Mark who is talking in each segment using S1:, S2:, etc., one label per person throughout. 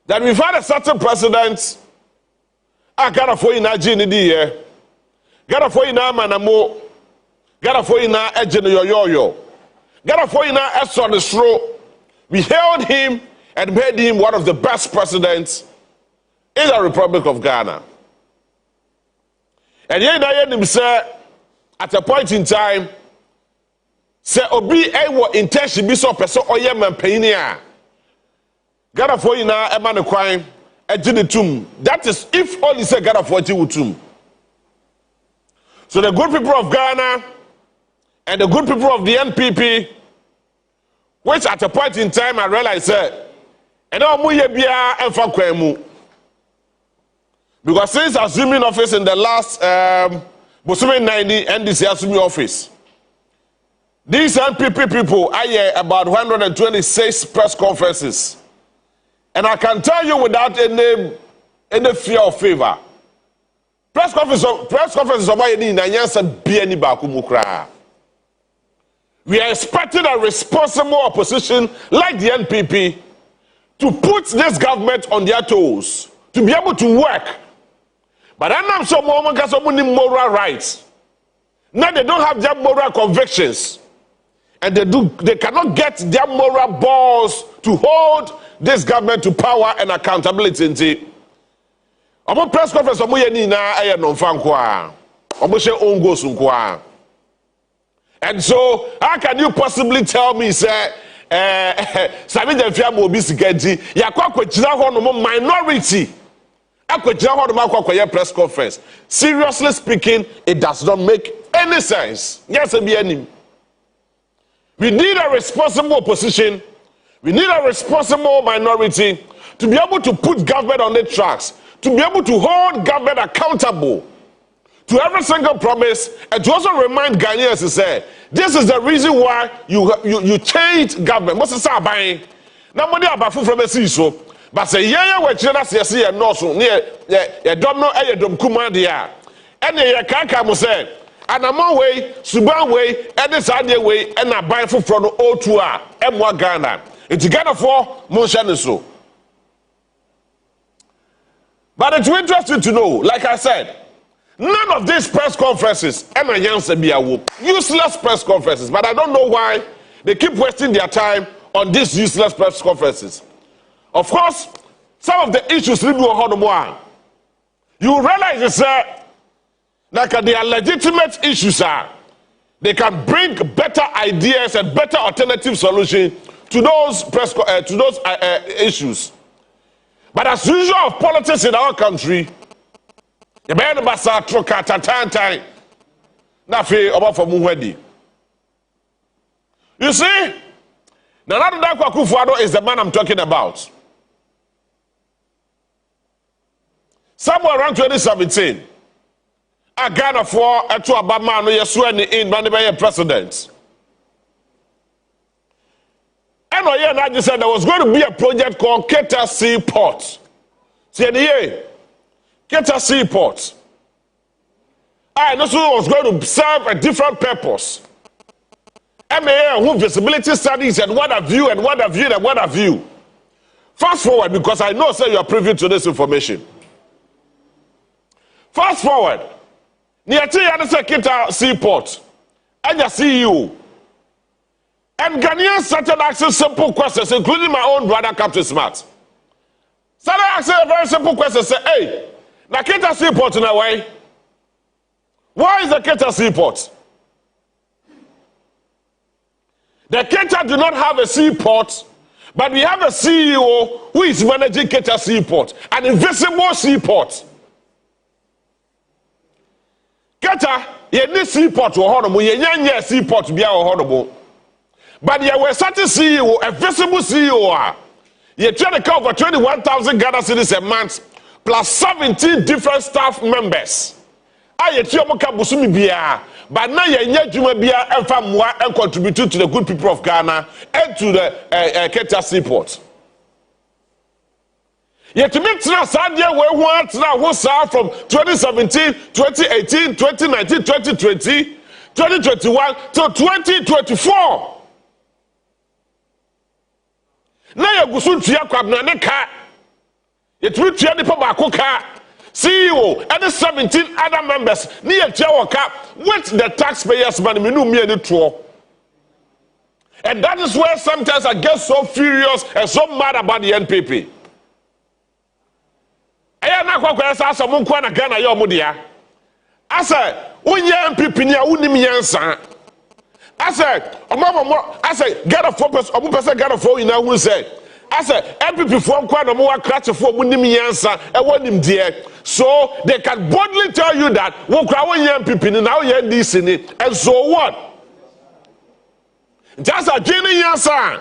S1: that we've had a certain president. I got for you now, Gini here. Got for you now, Manamo. Got for you now, Ejene Yoyo. Got for you now, Esson the Stro. We hailed him and made him one of the best presidents in the Republic of Ghana. And yet, I heard him say, at a point in time, say, Obi, Ewa, intention be so person, or yemen painia. Ghana for you now, a man of crime, a tomb. That is if only say Ghana for you tomb. So the good people of Ghana and the good people of the NPP, which at a point in time I realized, and now Muye Bia and Fakwemu. Because since assuming office in the last Bosume 90 NDC assuming office, these NPP people I hear about 126 press conferences. And I can tell you without any fear or favor, press conference is about any Nyansa Bieni Bakumukra. We are expecting a responsible opposition like the NPP to put this government on their toes, to be able to work. But I'm so moral rights. Now they don't have their moral convictions. And they cannot get their moral balls to hold this government to power and accountability. Omo press conference omo ye ni na aye no mfa nko omo she ongo su nko. And so how can you possibly tell me say sabi je fia mo obi sikaji yakwa kwagina ho no minority akwagina ho no akwakoye press conference? Seriously speaking, it does not make any sense. Yes, be any. We need a responsible opposition. We need a responsible minority to be able to put government on the tracks, to be able to hold government accountable to every single promise, and to also remind Ghanaians to say, this is the reason why you changed government. What's the buying? Now, money about food from a so, but say, yeah, we're China, see, and no, so near, don't know, dom kumandia. And the Kaka must say, and I'm way, Suban way, and this idea way, and I buy food from the O2R, M1 Ghana. It's Ghana for Monshan so. But it's interesting to know, like I said, none of these press conferences, useless press conferences, but I don't know why they keep wasting their time on these useless press conferences. Of course, some of the issues you realize like they are legitimate issues. They can bring better ideas and better alternative solutions to those issues. But as usual of politics in our country, you see, Nana Akufo-Addo is the man I'm talking about. Somewhere around 2017, a Ghana for a two Obama no swearing in Manibaya president. And I just said there was going to be a project called Keta Seaport. See, Keta Seaport. And this was going to serve a different purpose. MAA, visibility studies, and what have you, and what have you, and what have you. Fast forward, because I know, sir, you are privy to this information. Fast forward. Near Keta Seaport. And your CEO. And Ghanaians started asking simple questions, including my own brother, Captain Smart. Started asking a very simple question. Say, hey, now Keta Seaport in a way. Why is the Keta Seaport? The Keta do not have a seaport, but we have a CEO who is managing Keta Seaport, an invisible seaport. Keta, you need seaport to horrible, you need seaport to be horrible. But there were certain CEO, a visible CEO. You try to cover 21,000 Ghana cedis a month, plus 17 different staff members. I busumi bia, but now you bia and contribute to the good people of Ghana and to the Keta Seaport. Yet to meet now, Sandia, where what now was from 2017, 2018, 2019, 2020, 2021 to 2024. Now you go soon to your Yet we try the Pabakoka, CEO, and the 17 other members near Chawaka with the taxpayers' money, and that is where sometimes I get so furious and so mad about the NPP. I am not going to ask someone to Ghana your mudia. I said, when you NPP near Unimiansa. I said, get a focus, or person got a phone in who said. I said, NPP form quite a more catch for Unimiansa and want him dear. So they can boldly tell you that we'll cry NPP now you're NDC, and so what? Just a genuine answer.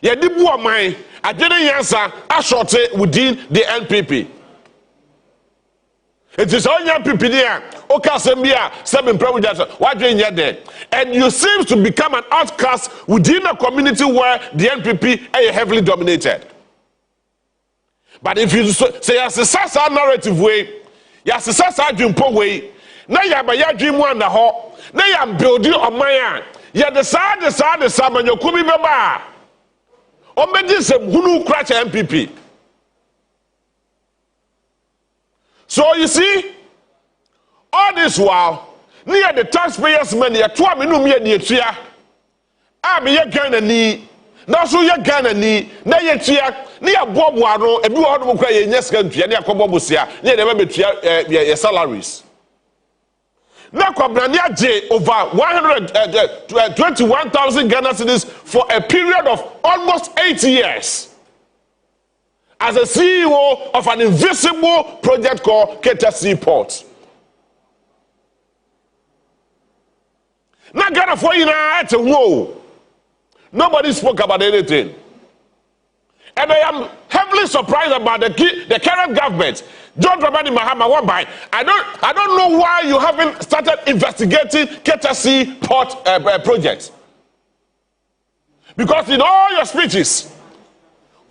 S1: You did what mine. A genuine answer. I short it within the NPP. It is all young people there. Okay, Sembia, 7 presidents. What doing you there? And you seem to become an outcast within a community where the NPP are heavily dominated. But if you say yes, a Sasa narrative way, yes, a Sasa Jumpo way. Now you have a dream one the hall. Now you are building on my. Yeah, the side, and you could be baba. Or maybe some who crash MPP. So you see, all this while, near the taxpayers' money, a 12 minute near Tia. I be a Ghana knee. Now, so you're Ghana knee. Now you're Tia, near Bob Waro, and you are cry in yes country, near Cobobusia, near the salaries. Now, Kobrania J over 121,000 Ghana cedis for a period of almost 8 years as a CEO of an invisible project called Keta Seaport. Now, Ghana for you now, nobody spoke about anything. And I am heavily surprised about the current government. John President Mahama won by. I don't know why you haven't started investigating Keta Seaport project. Because in all your speeches,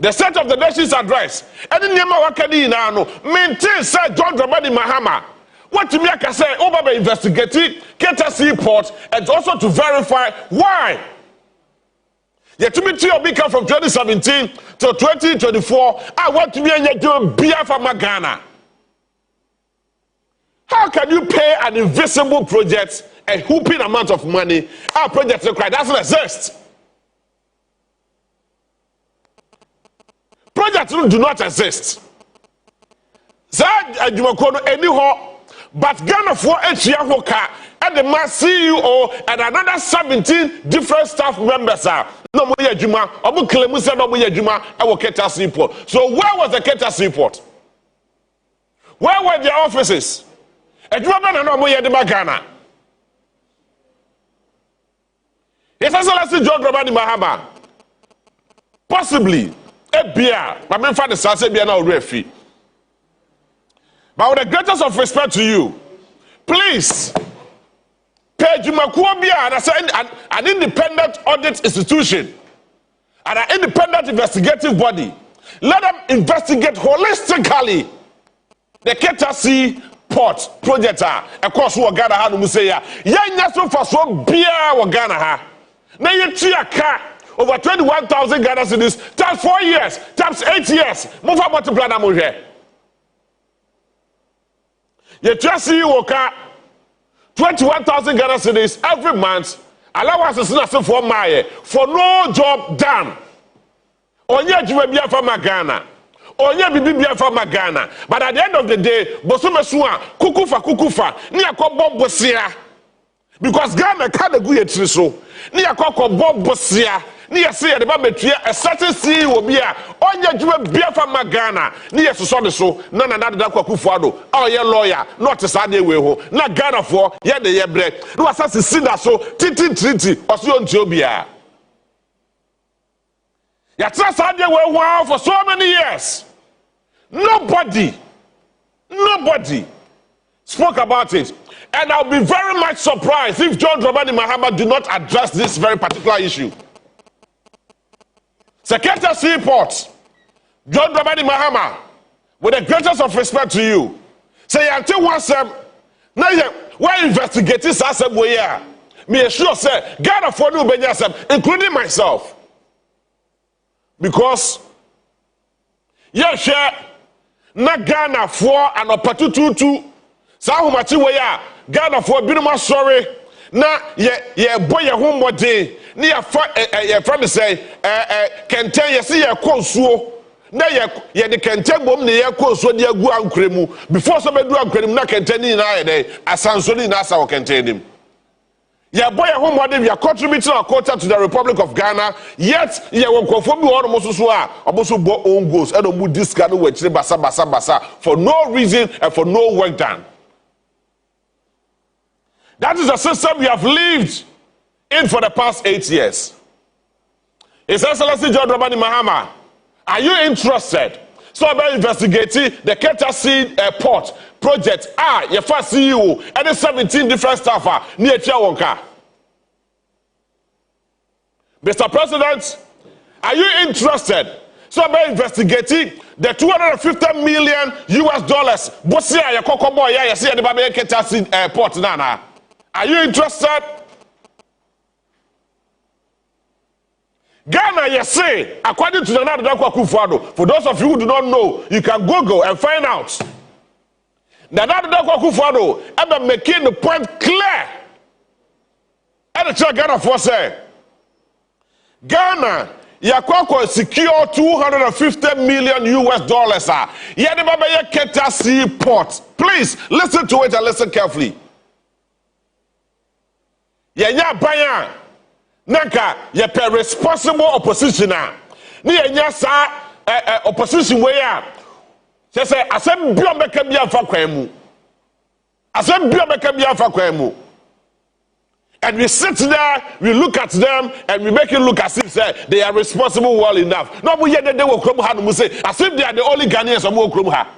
S1: the State of the Nation's address, and in Yama Wakadi now, maintain said John President Mahama. What to me I can say over investigating Keta Seaport and also to verify why. Yet to me become from 2017 to 2024. I want to be a beer for Ghana. How can you pay an invisible project a whooping amount of money? Our project doesn't exist. Projects do not exist. But Ghana for Echiahoka and the mass CEO and another 17 different staff members are no more Juma, Obu Klemusa, no more Juma, our Keta Seaport. So where was the Keta Seaport? Where were their offices? And no more Ghana. His Excellency John Dramani Mahama, possibly a beer, my man father says a beer now refi. But with the greatest of respect to you, please pay Jumakuobia and an independent audit institution and an independent investigative body. Let them investigate holistically the Keta Seaport project. Of course, we Ghana ha no say ya. Yen so for so bia we Ghana ha. Na ye tia ka over 21,000 Ghana cedis times 4 years, times 8 years. Move for multiply na mo hwe. You just see you 21,000 Ghana cedis every month. Allowances for Maakye for no job done. Onye juwe bia for Ghana. Onye bibi bia for Ghana. But at the end of the day, bosumesua kukufa ni akobom bosia. Because Ghana can't agree to so. Ni akobom bosia. Ni say the metua a certain CEO be a onye juwe bia for Ghana. Ni so so na da kwakufuado. Oh ye lawyer, not sade we ho. Na Ghana for ye de ye bread. No asase sida so treaty oso ntio bia. Ya trust sade we wow for so many years. Nobody spoke about it. And I'll be very much surprised if John Dramani Mahama do not address this very particular issue. Keta Seaport, John Dramani Mahama, with the greatest of respect to you, say until once now why investigate this as a way me assure say Ghana for new including myself. Because yeah, share na Ghana for an opatututu sa homachi we ya Ghana for binuma sorry na ye boy ye ho mode na ye fa ye from say kenten ye se ye konsuo na ye de kenten bom na ye konsuo de agu ankremu before so bedu ankremu na kenten ni na ye dey asanso ni na asa wo kenten nim ye boy ye ho mode we are contributing our quota to the Republic of Ghana, yet ye won konfo bi ho no so a oboso bo own goals and omu discard we chire basa for no reason and for no work done. That is the system we have lived in for the past 8 years. His Excellency John Dramani Mahama, are you interested? So about investigating the Keta Seaport project. Your first CEO and the 17 different staff near Chiawonka. Mr. President, are you interested? So about investigating the $250 million US. Bosia ya kokobo ya ya see the Babe Keta Seaport nana. Are you interested? Ghana, you say, according to the Nana Akufo-Addo, for those of you who do not know, you can Google and find out. The Nana Akufo-Addo ever making the point clear. And the check Ghana for say, Ghana, Yakwako secure $250 million US. Yadibaba Keta Seaport. Please listen to it and listen carefully. Yenya baya nanka ye pe responsible opposition a ni yenya sa opposition way a say asem bio meka bia afa kwan mu asem bio meka bia afa kwan mu and we sit there, we look at them and we make it look as if they are responsible well enough. No we yet they will krom ha no say as if they are the only Ghanaians who krom ha.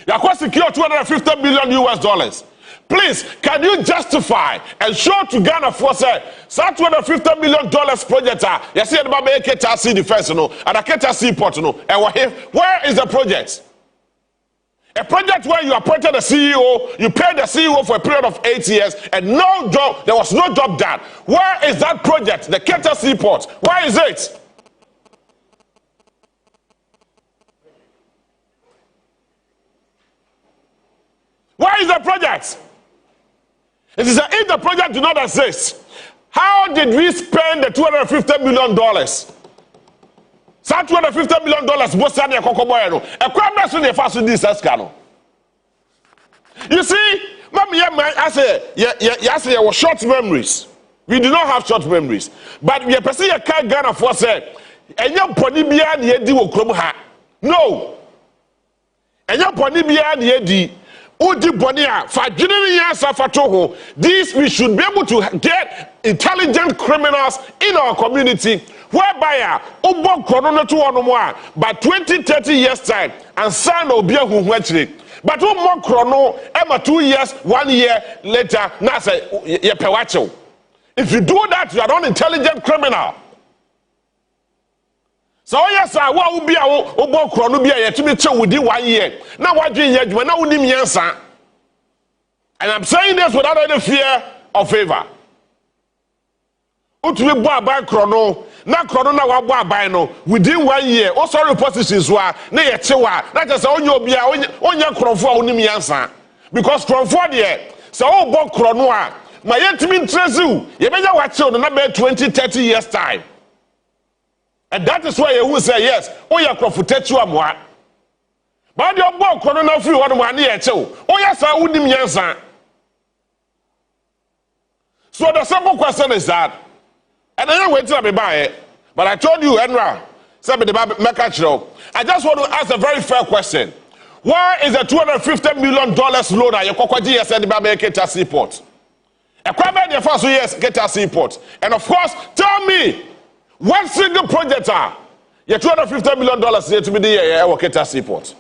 S1: You are quite secure $250 million US. Please, can you justify and show to Ghana for say $250 million project? Yes, see about Keta Sea Defense, and a Keta Seaport, and where is the project? A project where you appointed a CEO, you paid the CEO for a period of 8 years, and no job, there was no job done. Where is that project? The Keta Seaport. Where is it? Where is the project? It is that if the project do not exist, how did we spend the $250 million? That $250 million, Bosania Kokoboyano, a crime soon the fast with this escano. You see, Mammy, I say, yes, was short memories. We do not have short memories. But we perceive a car Ghana for say, and your ponibia the Eddie will come ha. No. And your ponibia the Eddie. Udi Bonia, these we should be able to get intelligent criminals in our community, whereby by 20-30 years time and sign Obia who went but more chrono, Emma 2 years, 1 year later, Nasa Yepewacho. If you do that, you are not an intelligent criminal. So yes, I will be a chrono be a to be within 1 year. Now what do you when I would answer? And I'm saying this without any fear or favor. Utu bo aban chrono, na chrono na wa bo aban no within 1 year. O sorry positions wa na ye chewa. Na just say onye obi a onye krofo a onim yansa. Because krofo there, so o bo chrono a ma yetimi ntrezu, ye beja wa chew no na be 20-30 years time. And that is why you will say yes. Oh, you are comforted to a but your book, Corona free 1 year too. Oh, yes, I wouldn't answer. So the simple question is that, and I don't wait till I buy it, but I told you, Enra, somebody Maakye, I just want to ask a very fair question. Where is the $250 million loan at your Kokwaji said the Keta Seaport? A crime the first years Keta Seaport. And of course, tell me. What single project are? $250 million here to be the Keta Seaport.